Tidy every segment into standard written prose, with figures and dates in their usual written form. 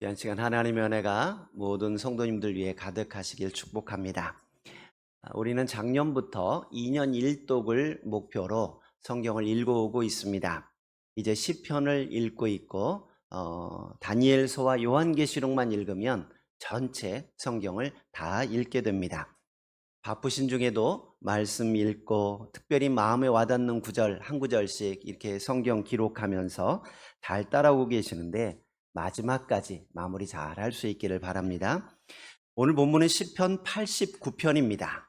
귀한 시간 하나님의 은혜가 모든 성도님들 위해 가득하시길 축복합니다. 우리는 작년부터 2년 1독을 목표로 성경을 읽어오고 있습니다. 이제 시편을 읽고 있고 다니엘서와 요한계시록만 읽으면 전체 성경을 다 읽게 됩니다. 바쁘신 중에도 말씀 읽고 특별히 마음에 와닿는 구절 한 구절씩 이렇게 성경 기록하면서 잘 따라오고 계시는데 마지막까지 마무리 잘 할 수 있기를 바랍니다. 오늘 본문은 시편 89편입니다.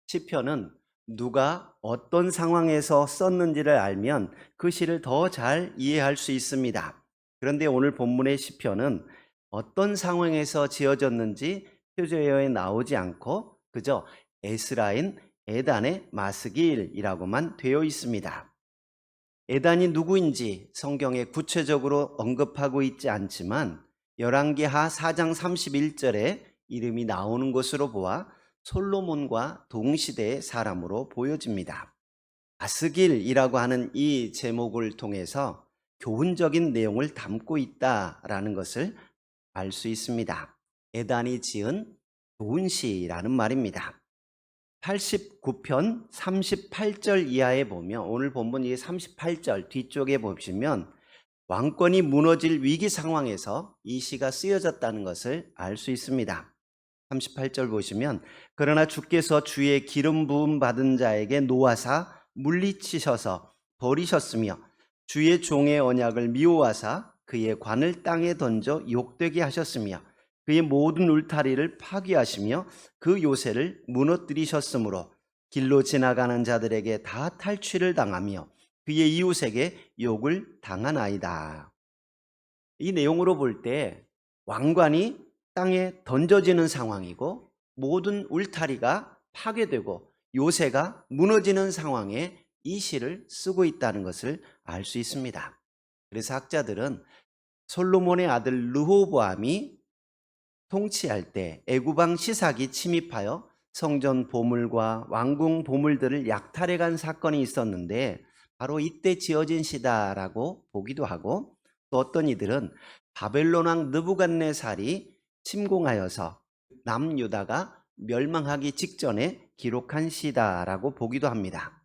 시편은 누가 어떤 상황에서 썼는지를 알면 그 시를 더 잘 이해할 수 있습니다. 그런데 오늘 본문의 시편은 어떤 상황에서 지어졌는지 표제어에 나오지 않고 그저 에스라인 에단의 마스길이라고만 되어 있습니다. 에단이 누구인지 성경에 구체적으로 언급하고 있지 않지만 열왕기하 4장 31절에 이름이 나오는 것으로 보아 솔로몬과 동시대의 사람으로 보여집니다. 마스길이라고 하는 이 제목을 통해서 교훈적인 내용을 담고 있다라는 것을 알 수 있습니다. 에단이 지은 좋은 시라는 말입니다. 89편 38절 이하에 보면 오늘 본문 이 38절 뒤쪽에 보시면 왕권이 무너질 위기 상황에서 이 시가 쓰여졌다는 것을 알 수 있습니다. 38절 보시면 그러나 주께서 주의 기름 부음 받은 자에게 노하사 물리치셔서 버리셨으며 주의 종의 언약을 미워하사 그의 관을 땅에 던져 욕되게 하셨으며 그의 모든 울타리를 파괴하시며 그 요새를 무너뜨리셨으므로 길로 지나가는 자들에게 다 탈취를 당하며 그의 이웃에게 욕을 당하나이다. 이 내용으로 볼 때 왕관이 땅에 던져지는 상황이고 모든 울타리가 파괴되고 요새가 무너지는 상황에 이 시를 쓰고 있다는 것을 알 수 있습니다. 그래서 학자들은 솔로몬의 아들 르호보암이 통치할 때 애굽왕 시삭이 침입하여 성전 보물과 왕궁 보물들을 약탈해간 사건이 있었는데 바로 이때 지어진 시다라고 보기도 하고 또 어떤 이들은 바벨론 왕 느부갓네살이 침공하여서 남유다가 멸망하기 직전에 기록한 시다라고 보기도 합니다.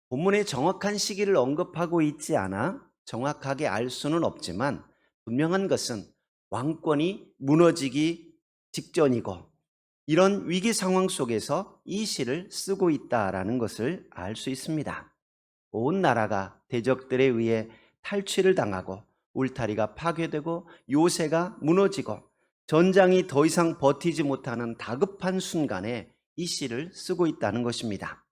본문의 정확한 시기를 언급하고 있지 않아 정확하게 알 수는 없지만 분명한 것은 왕권이 무너지기 직전이고 이런 위기 상황 속에서 이 시를 쓰고 있다라는 것을 알 수 있습니다. 온 나라가 대적들에 의해 탈취를 당하고 울타리가 파괴되고 요새가 무너지고 전장이 더 이상 버티지 못하는 다급한 순간에 이 시를 쓰고 있다는 것입니다.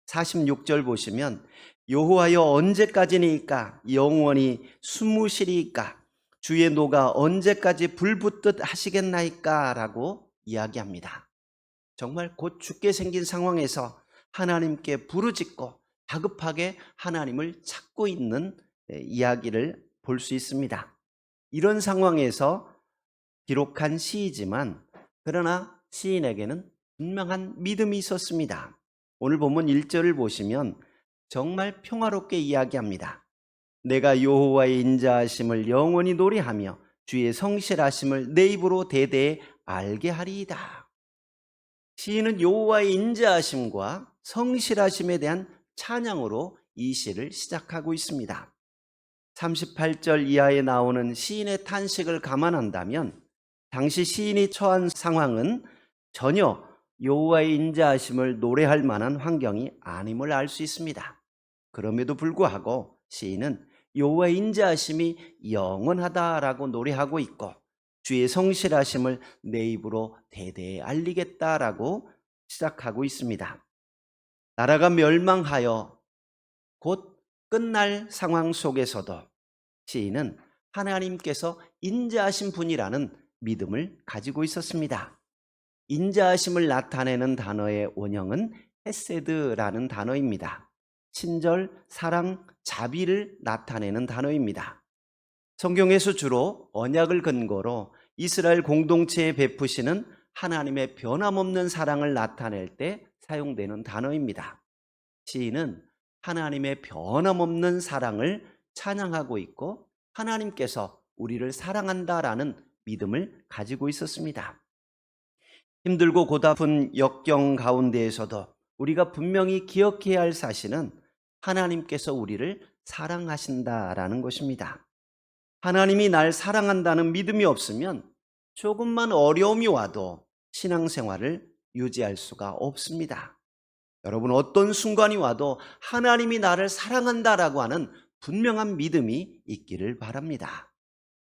46절 보시면 여호와여 언제까지니까 영원히 숨으시리이까 주의 노가 언제까지 불붙듯 하시겠나이까 라고 이야기합니다. 정말 곧 죽게 생긴 상황에서 하나님께 부르짖고 다급하게 하나님을 찾고 있는 이야기를 볼 수 있습니다. 이런 상황에서 기록한 시이지만 그러나 시인에게는 분명한 믿음이 있었습니다. 오늘 본문 1절을 보시면 정말 평화롭게 이야기합니다. 내가 여호와의 인자하심을 영원히 노래하며 주의 성실하심을 내 입으로 대대에 알게 하리이다. 시인은 여호와의 인자하심과 성실하심에 대한 찬양으로 이 시를 시작하고 있습니다. 38절 이하에 나오는 시인의 탄식을 감안한다면 당시 시인이 처한 상황은 전혀 여호와의 인자하심을 노래할 만한 환경이 아님을 알 수 있습니다. 그럼에도 불구하고 시인은 여호와의 인자하심이 영원하다라고 노래하고 있고 주의 성실하심을 내 입으로 대대에 알리겠다라고 시작하고 있습니다. 나라가 멸망하여 곧 끝날 상황 속에서도 시인은 하나님께서 인자하신 분이라는 믿음을 가지고 있었습니다. 인자하심을 나타내는 단어의 원형은 헤세드라는 단어입니다. 친절, 사랑, 자비를 나타내는 단어입니다. 성경에서 주로 언약을 근거로 이스라엘 공동체에 베푸시는 하나님의 변함없는 사랑을 나타낼 때 사용되는 단어입니다. 시인은 하나님의 변함없는 사랑을 찬양하고 있고 하나님께서 우리를 사랑한다라는 믿음을 가지고 있었습니다. 힘들고 고달픈 역경 가운데에서도 우리가 분명히 기억해야 할 사실은 하나님께서 우리를 사랑하신다라는 것입니다. 하나님이 날 사랑한다는 믿음이 없으면 조금만 어려움이 와도 신앙생활을 유지할 수가 없습니다. 여러분, 어떤 순간이 와도 하나님이 나를 사랑한다라고 하는 분명한 믿음이 있기를 바랍니다.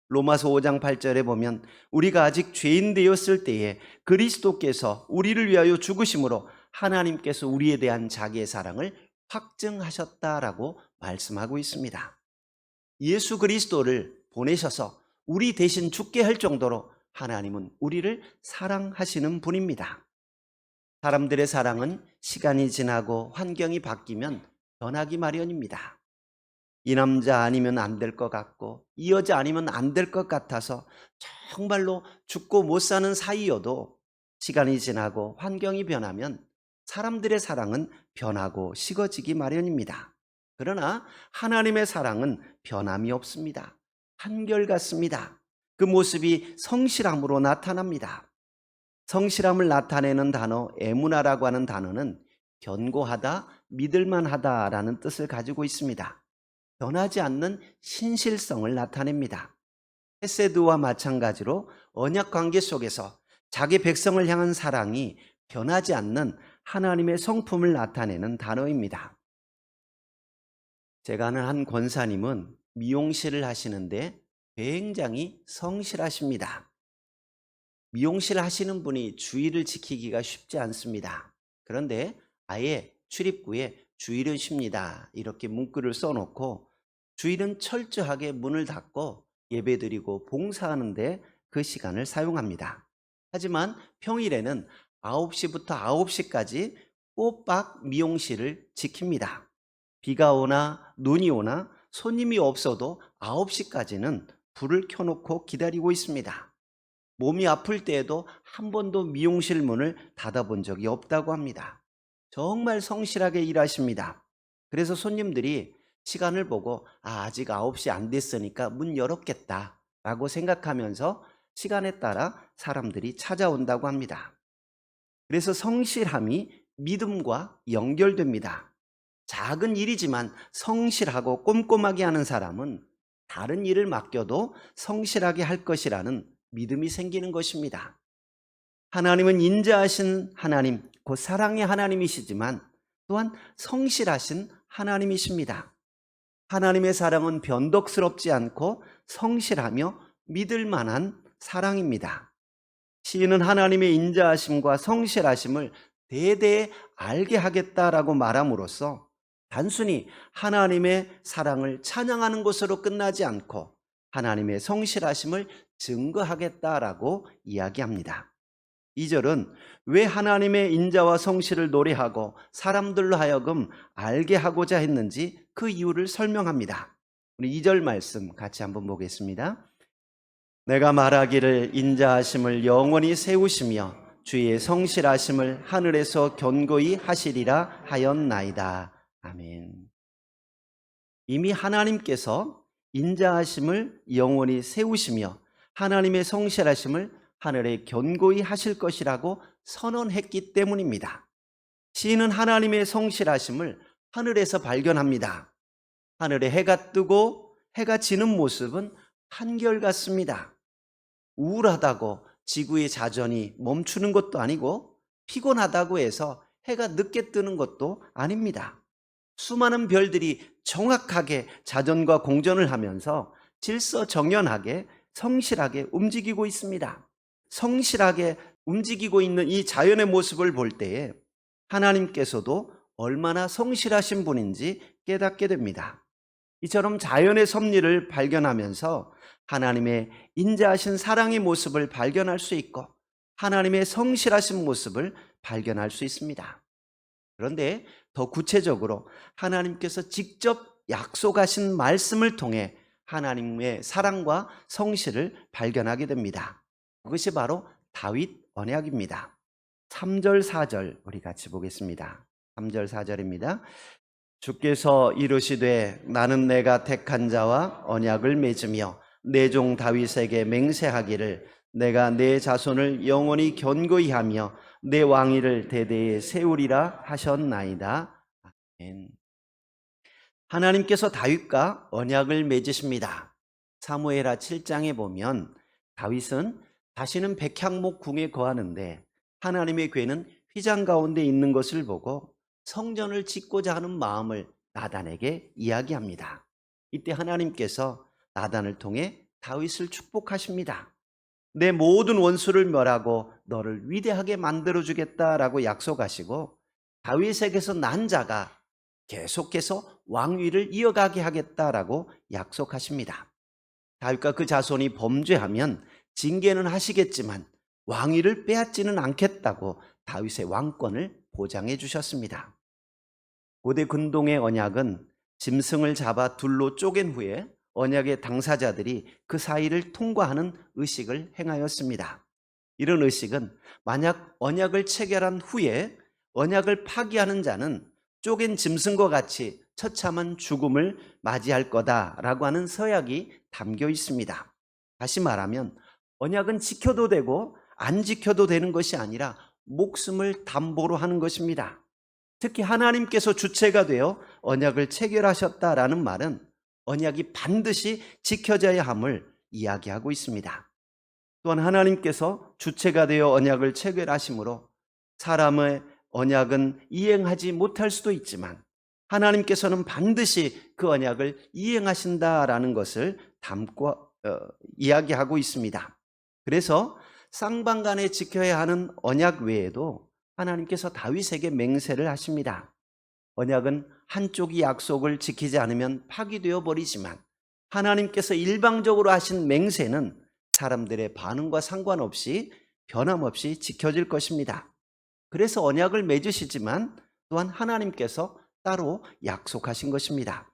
로마서 5장 8절에 보면 우리가 아직 죄인 되었을 때에 그리스도께서 우리를 위하여 죽으심으로 하나님께서 우리에 대한 자기의 사랑을 확증하셨다라고 말씀하고 있습니다. 예수 그리스도를 보내셔서 우리 대신 죽게 할 정도로 하나님은 우리를 사랑하시는 분입니다. 사람들의 사랑은 시간이 지나고 환경이 바뀌면 변하기 마련입니다. 이 남자 아니면 안 될 것 같고 이 여자 아니면 안 될 것 같아서 정말로 죽고 못 사는 사이여도 시간이 지나고 환경이 변하면 사람들의 사랑은 변하고 식어지기 마련입니다. 그러나 하나님의 사랑은 변함이 없습니다. 한결같습니다. 그 모습이 성실함으로 나타납니다. 성실함을 나타내는 단어 에무나라고 하는 단어는 견고하다, 믿을만하다라는 뜻을 가지고 있습니다. 변하지 않는 신실성을 나타냅니다. 헤세드와 마찬가지로 언약 관계 속에서 자기 백성을 향한 사랑이 변하지 않는 하나님의 성품을 나타내는 단어입니다. 제가 아는 한 권사님은 미용실을 하시는데 굉장히 성실하십니다. 미용실 하시는 분이 주의를 지키기가 쉽지 않습니다. 그런데 아예 출입구에 주일은 쉽니다 이렇게 문구를 써놓고 주일은 철저하게 문을 닫고 예배드리고 봉사하는데 그 시간을 사용합니다. 하지만 평일에는 9시부터 9시까지 꼬박 미용실을 지킵니다. 비가 오나 눈이 오나 손님이 없어도 9시까지는 불을 켜놓고 기다리고 있습니다. 몸이 아플 때에도 한 번도 미용실 문을 닫아본 적이 없다고 합니다. 정말 성실하게 일하십니다. 그래서 손님들이 시간을 보고 아직 9시 안 됐으니까 문 열었겠다 라고 생각하면서 시간에 따라 사람들이 찾아온다고 합니다. 그래서 성실함이 믿음과 연결됩니다. 작은 일이지만 성실하고 꼼꼼하게 하는 사람은 다른 일을 맡겨도 성실하게 할 것이라는 믿음이 생기는 것입니다. 하나님은 인자하신 하나님, 곧 사랑의 하나님이시지만 또한 성실하신 하나님이십니다. 하나님의 사랑은 변덕스럽지 않고 성실하며 믿을 만한 사랑입니다. 시인은 하나님의 인자하심과 성실하심을 대대에 알게 하겠다라고 말함으로써 단순히 하나님의 사랑을 찬양하는 것으로 끝나지 않고 하나님의 성실하심을 증거하겠다라고 이야기합니다. 2절은 왜 하나님의 인자와 성실을 노래하고 사람들로 하여금 알게 하고자 했는지 그 이유를 설명합니다. 우리 2절 말씀 같이 한번 보겠습니다. 내가 말하기를 인자하심을 영원히 세우시며 주의 성실하심을 하늘에서 견고히 하시리라 하였나이다. 아멘. 이미 하나님께서 인자하심을 영원히 세우시며 하나님의 성실하심을 하늘에 견고히 하실 것이라고 선언했기 때문입니다. 시인은 하나님의 성실하심을 하늘에서 발견합니다. 하늘에 해가 뜨고 해가 지는 모습은 한결같습니다. 우울하다고 지구의 자전이 멈추는 것도 아니고 피곤하다고 해서 해가 늦게 뜨는 것도 아닙니다. 수많은 별들이 정확하게 자전과 공전을 하면서 질서정연하게 성실하게 움직이고 있습니다. 성실하게 움직이고 있는 이 자연의 모습을 볼 때에 하나님께서도 얼마나 성실하신 분인지 깨닫게 됩니다. 이처럼 자연의 섭리를 발견하면서 하나님의 인자하신 사랑의 모습을 발견할 수 있고 하나님의 성실하신 모습을 발견할 수 있습니다. 그런데 더 구체적으로 하나님께서 직접 약속하신 말씀을 통해 하나님의 사랑과 성실을 발견하게 됩니다. 그것이 바로 다윗 언약입니다. 3절 4절 우리 같이 보겠습니다. 3절 4절입니다. 주께서 이르시되 나는 내가 택한 자와 언약을 맺으며 내 종 다윗에게 맹세하기를 내가 내 자손을 영원히 견고히 하며 내 왕위를 대대에 세우리라 하셨나이다. 아멘. 하나님께서 다윗과 언약을 맺으십니다. 사무엘하 7장에 보면 다윗은 다시는 백향목 궁에 거하는데 하나님의 궤는 휘장 가운데 있는 것을 보고 성전을 짓고자 하는 마음을 나단에게 이야기합니다. 이때 하나님께서 나단을 통해 다윗을 축복하십니다. 내 모든 원수를 멸하고 너를 위대하게 만들어주겠다라고 약속하시고 다윗에게서 난 자가 계속해서 왕위를 이어가게 하겠다라고 약속하십니다. 다윗과 그 자손이 범죄하면 징계는 하시겠지만 왕위를 빼앗지는 않겠다고 다윗의 왕권을 보장해 주셨습니다. 고대 근동의 언약은 짐승을 잡아 둘로 쪼갠 후에 언약의 당사자들이 그 사이를 통과하는 의식을 행하였습니다. 이런 의식은 만약 언약을 체결한 후에 언약을 파기하는 자는 쪼갠 짐승과 같이 처참한 죽음을 맞이할 거다라고 하는 서약이 담겨 있습니다. 다시 말하면 언약은 지켜도 되고 안 지켜도 되는 것이 아니라 목숨을 담보로 하는 것입니다. 특히 하나님께서 주체가 되어 언약을 체결하셨다라는 말은 언약이 반드시 지켜져야 함을 이야기하고 있습니다. 또한 하나님께서 주체가 되어 언약을 체결하심으로 사람의 언약은 이행하지 못할 수도 있지만 하나님께서는 반드시 그 언약을 이행하신다라는 것을 담고 이야기하고 있습니다. 그래서 쌍방간에 지켜야 하는 언약 외에도 하나님께서 다윗에게 맹세를 하십니다. 언약은 한쪽이 약속을 지키지 않으면 파기되어 버리지만 하나님께서 일방적으로 하신 맹세는 사람들의 반응과 상관없이 변함없이 지켜질 것입니다. 그래서 언약을 맺으시지만 또한 하나님께서 따로 약속하신 것입니다.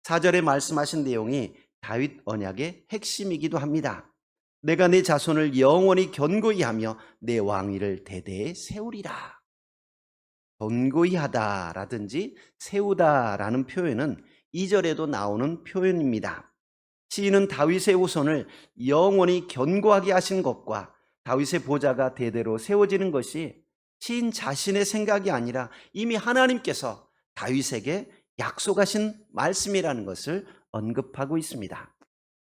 4절에 말씀하신 내용이 다윗 언약의 핵심이기도 합니다. 내가 내 자손을 영원히 견고히 하며 내 왕위를 대대에 세우리라. 견고히 하다라든지 세우다라는 표현은 2절에도 나오는 표현입니다. 시인은 다윗의 후손을 영원히 견고하게 하신 것과 다윗의 보좌가 대대로 세워지는 것이 시인 자신의 생각이 아니라 이미 하나님께서 다윗에게 약속하신 말씀이라는 것을 언급하고 있습니다.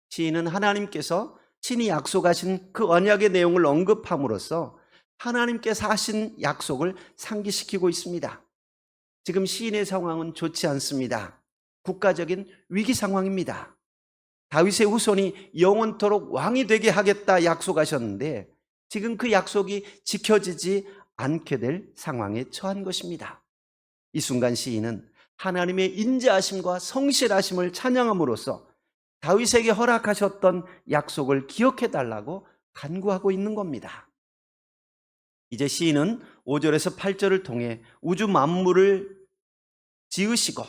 시인은 하나님께서 친히 약속하신 그 언약의 내용을 언급함으로써 하나님께서 하신 약속을 상기시키고 있습니다. 지금 시인의 상황은 좋지 않습니다. 국가적인 위기 상황입니다. 다윗의 후손이 영원토록 왕이 되게 하겠다 약속하셨는데 지금 그 약속이 지켜지지 않게 될 상황에 처한 것입니다. 이 순간 시인은 하나님의 인자하심과 성실하심을 찬양함으로써 다윗에게 허락하셨던 약속을 기억해달라고 간구하고 있는 겁니다. 이제 시인은 5절에서 8절을 통해 우주 만물을 지으시고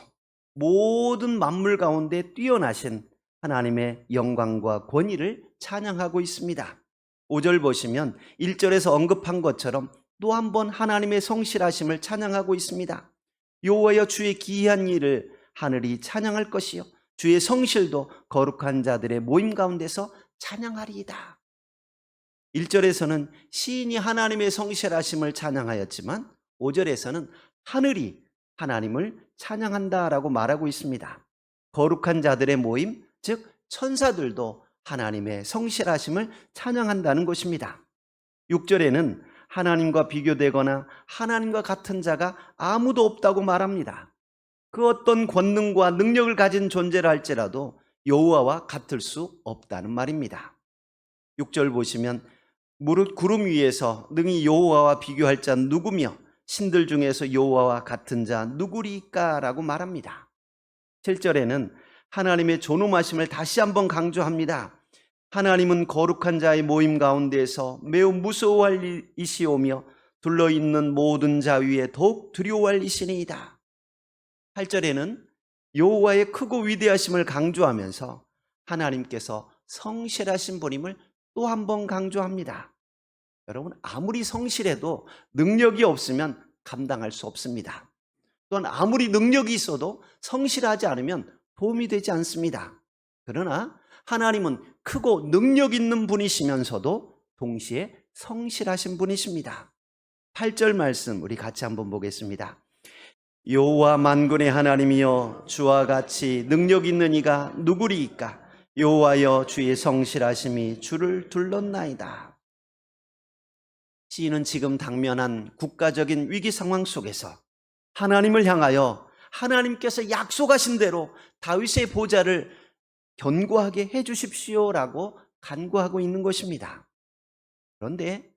모든 만물 가운데 뛰어나신 하나님의 영광과 권위를 찬양하고 있습니다. 5절 보시면 1절에서 언급한 것처럼 또 한 번 하나님의 성실하심을 찬양하고 있습니다. 여호와여 주의 기이한 일을 하늘이 찬양할 것이요 주의 성실도 거룩한 자들의 모임 가운데서 찬양하리이다. 1절에서는 시인이 하나님의 성실하심을 찬양하였지만 5절에서는 하늘이 하나님을 찬양한다라고 말하고 있습니다. 거룩한 자들의 모임, 즉 천사들도 하나님의 성실하심을 찬양한다는 것입니다. 6절에는 하나님과 비교되거나 하나님과 같은 자가 아무도 없다고 말합니다. 그 어떤 권능과 능력을 가진 존재라 할지라도 여호와와 같을 수 없다는 말입니다. 6절 보시면 무릇 구름 위에서 능히 여호와와 비교할 자 누구며 신들 중에서 여호와와 같은 자 누구리까? 라고 말합니다. 7절에는 하나님의 존엄하심을 다시 한번 강조합니다. 하나님은 거룩한 자의 모임 가운데에서 매우 무서워할 이시오며 둘러있는 모든 자 위에 더욱 두려워할 이시니이다. 8절에는 여호와의 크고 위대하심을 강조하면서 하나님께서 성실하신 분임을 또 한 번 강조합니다. 여러분, 아무리 성실해도 능력이 없으면 감당할 수 없습니다. 또한 아무리 능력이 있어도 성실하지 않으면 도움이 되지 않습니다. 그러나 하나님은 크고 능력 있는 분이시면서도 동시에 성실하신 분이십니다. 8절 말씀 우리 같이 한번 보겠습니다. 여호와 만군의 하나님이여 주와 같이 능력 있는 이가 누구리이까? 여호와여 주의 성실하심이 주를 둘렀나이다. 시인은 지금 당면한 국가적인 위기 상황 속에서 하나님을 향하여 하나님께서 약속하신 대로 다윗의 보좌를 견고하게 해 주십시오라고 간구하고 있는 것입니다. 그런데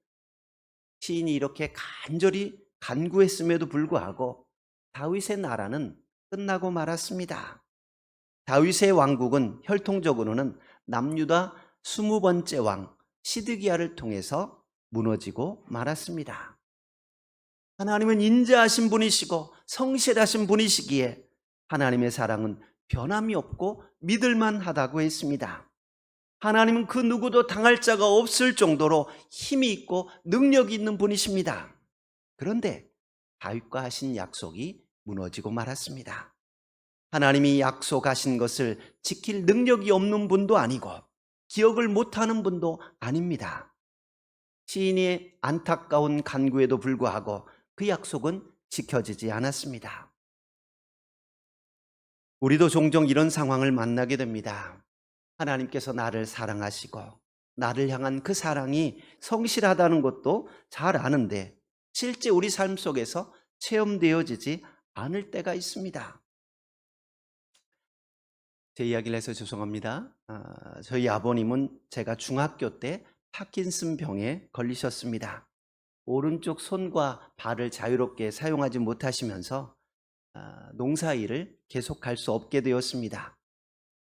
시인이 이렇게 간절히 간구했음에도 불구하고 다윗의 나라는 끝나고 말았습니다. 다윗의 왕국은 혈통적으로는 남유다 20번째 왕 시드기야를 통해서 무너지고 말았습니다. 하나님은 인자하신 분이시고 성실하신 분이시기에 하나님의 사랑은 변함이 없고 믿을만하다고 했습니다. 하나님은 그 누구도 당할 자가 없을 정도로 힘이 있고 능력이 있는 분이십니다. 그런데 다윗과 하신 약속이 무너지고 말았습니다. 하나님이 약속하신 것을 지킬 능력이 없는 분도 아니고 기억을 못하는 분도 아닙니다. 시인의 안타까운 간구에도 불구하고 그 약속은 지켜지지 않았습니다. 우리도 종종 이런 상황을 만나게 됩니다. 하나님께서 나를 사랑하시고 나를 향한 그 사랑이 성실하다는 것도 잘 아는데 실제 우리 삶 속에서 체험되어지지 않을 때가 있습니다. 제 이야기를 해서 죄송합니다. 저희 아버님은 제가 중학교 때 파킨슨 병에 걸리셨습니다. 오른쪽 손과 발을 자유롭게 사용하지 못하시면서 농사일을 계속할 수 없게 되었습니다.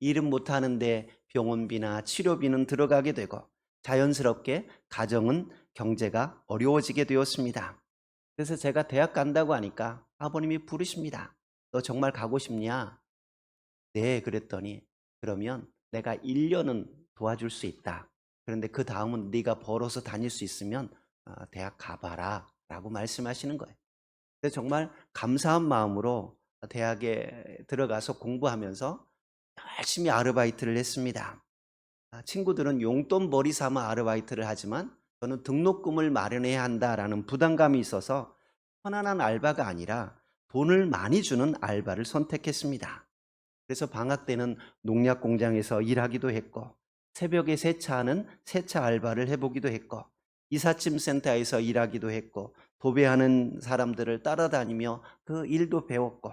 일은 못하는데 병원비나 치료비는 들어가게 되고 자연스럽게 가정은 경제가 어려워지게 되었습니다. 그래서 제가 대학 간다고 하니까 아버님이 부르십니다. 너 정말 가고 싶냐? 네, 그랬더니 그러면 내가 1년은 도와줄 수 있다. 그런데 그 다음은 네가 벌어서 다닐 수 있으면 대학 가봐라 라고 말씀하시는 거예요. 그래서 정말 감사한 마음으로 대학에 들어가서 공부하면서 열심히 아르바이트를 했습니다. 친구들은 용돈벌이 삼아 아르바이트를 하지만 저는 등록금을 마련해야 한다라는 부담감이 있어서 편안한 알바가 아니라 돈을 많이 주는 알바를 선택했습니다. 그래서 방학 때는 농약 공장에서 일하기도 했고 새벽에 세차하는 세차 알바를 해보기도 했고 이삿짐 센터에서 일하기도 했고 도배하는 사람들을 따라다니며 그 일도 배웠고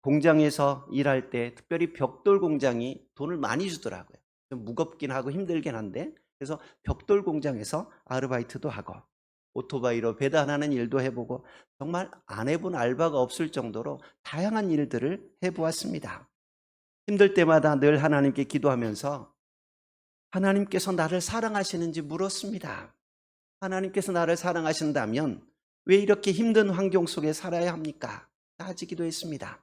공장에서 일할 때 특별히 벽돌 공장이 돈을 많이 주더라고요. 좀 무겁긴 하고 힘들긴 한데 그래서 벽돌 공장에서 아르바이트도 하고 오토바이로 배달하는 일도 해보고 정말 안 해본 알바가 없을 정도로 다양한 일들을 해보았습니다. 힘들 때마다 늘 하나님께 기도하면서 하나님께서 나를 사랑하시는지 물었습니다. 하나님께서 나를 사랑하신다면 왜 이렇게 힘든 환경 속에 살아야 합니까? 따지기도 했습니다.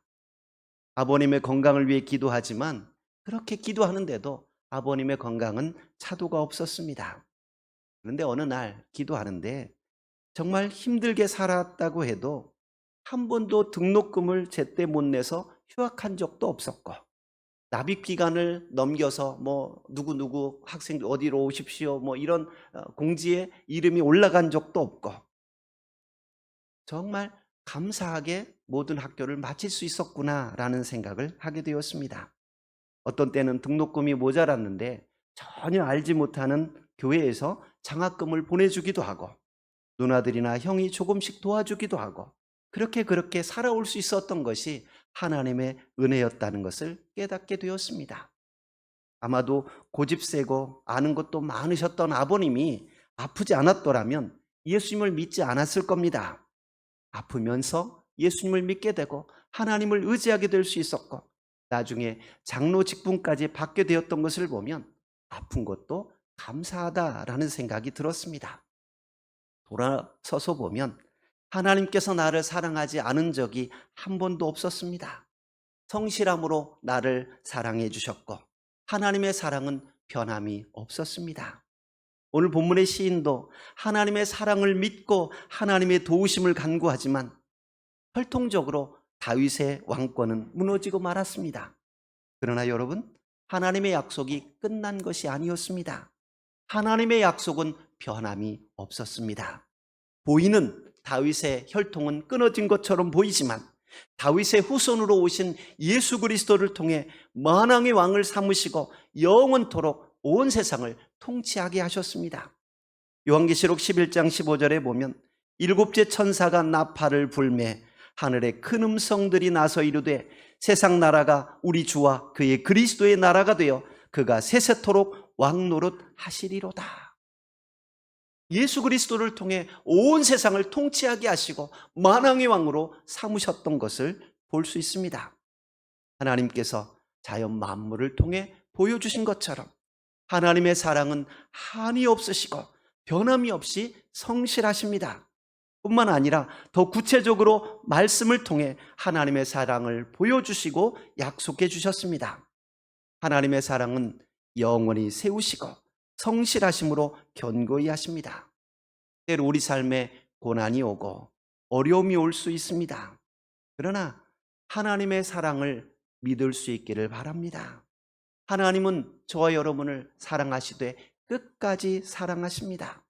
아버님의 건강을 위해 기도하지만 그렇게 기도하는데도 아버님의 건강은 차도가 없었습니다. 그런데 어느 날 기도하는데 정말 힘들게 살았다고 해도 한 번도 등록금을 제때 못 내서 휴학한 적도 없었고 납입 기간을 넘겨서 뭐 누구 학생들 어디로 오십시오 뭐 이런 공지에 이름이 올라간 적도 없고 정말 감사하게 모든 학교를 마칠 수 있었구나라는 생각을 하게 되었습니다. 어떤 때는 등록금이 모자랐는데 전혀 알지 못하는 교회에서 장학금을 보내주기도 하고 누나들이나 형이 조금씩 도와주기도 하고 그렇게 살아올 수 있었던 것이 하나님의 은혜였다는 것을 깨닫게 되었습니다. 아마도 고집세고 아는 것도 많으셨던 아버님이 아프지 않았더라면 예수님을 믿지 않았을 겁니다. 아프면서 예수님을 믿게 되고 하나님을 의지하게 될 수 있었고 나중에 장로 직분까지 받게 되었던 것을 보면 아픈 것도 감사하다라는 생각이 들었습니다. 돌아서서 보면 하나님께서 나를 사랑하지 않은 적이 한 번도 없었습니다. 성실함으로 나를 사랑해 주셨고 하나님의 사랑은 변함이 없었습니다. 오늘 본문의 시인도 하나님의 사랑을 믿고 하나님의 도우심을 간구하지만 혈통적으로 다윗의 왕권은 무너지고 말았습니다. 그러나 여러분, 하나님의 약속이 끝난 것이 아니었습니다. 하나님의 약속은 변함이 없었습니다. 보이는 다윗의 혈통은 끊어진 것처럼 보이지만 다윗의 후손으로 오신 예수 그리스도를 통해 만왕의 왕을 삼으시고 영원토록 온 세상을 통치하게 하셨습니다. 요한계시록 11장 15절에 보면 일곱째 천사가 나팔을 불매 하늘에 큰 음성들이 나서 이르되 세상 나라가 우리 주와 그의 그리스도의 나라가 되어 그가 세세토록 왕노릇 하시리로다. 예수 그리스도를 통해 온 세상을 통치하게 하시고 만왕의 왕으로 삼으셨던 것을 볼 수 있습니다. 하나님께서 자연 만물을 통해 보여주신 것처럼 하나님의 사랑은 한이 없으시고 변함이 없이 성실하십니다. 뿐만 아니라 더 구체적으로 말씀을 통해 하나님의 사랑을 보여주시고 약속해 주셨습니다. 하나님의 사랑은 영원히 세우시고 성실하심으로 견고히 하십니다. 때로 우리 삶에 고난이 오고 어려움이 올 수 있습니다. 그러나 하나님의 사랑을 믿을 수 있기를 바랍니다. 하나님은 저와 여러분을 사랑하시되 끝까지 사랑하십니다.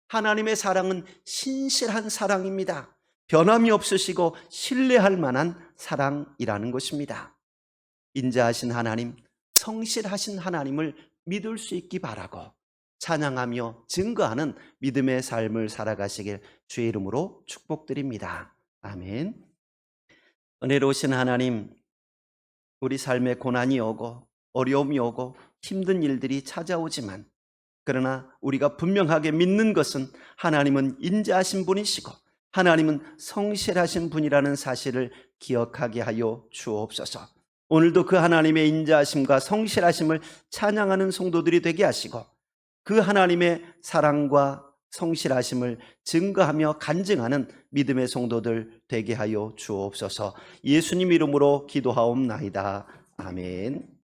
하나님의 사랑은 신실한 사랑입니다. 변함이 없으시고 신뢰할 만한 사랑이라는 것입니다. 인자하신 하나님, 성실하신 하나님을 믿을 수 있기 바라고 찬양하며 증거하는 믿음의 삶을 살아가시길 주의 이름으로 축복드립니다. 아멘. 은혜로우신 하나님, 우리 삶에 고난이 오고 어려움이 오고 힘든 일들이 찾아오지만 그러나 우리가 분명하게 믿는 것은 하나님은 인자하신 분이시고 하나님은 성실하신 분이라는 사실을 기억하게 하여 주옵소서. 오늘도 그 하나님의 인자하심과 성실하심을 찬양하는 성도들이 되게 하시고 그 하나님의 사랑과 성실하심을 증거하며 간증하는 믿음의 성도들 되게 하여 주옵소서. 예수님 이름으로 기도하옵나이다. 아멘.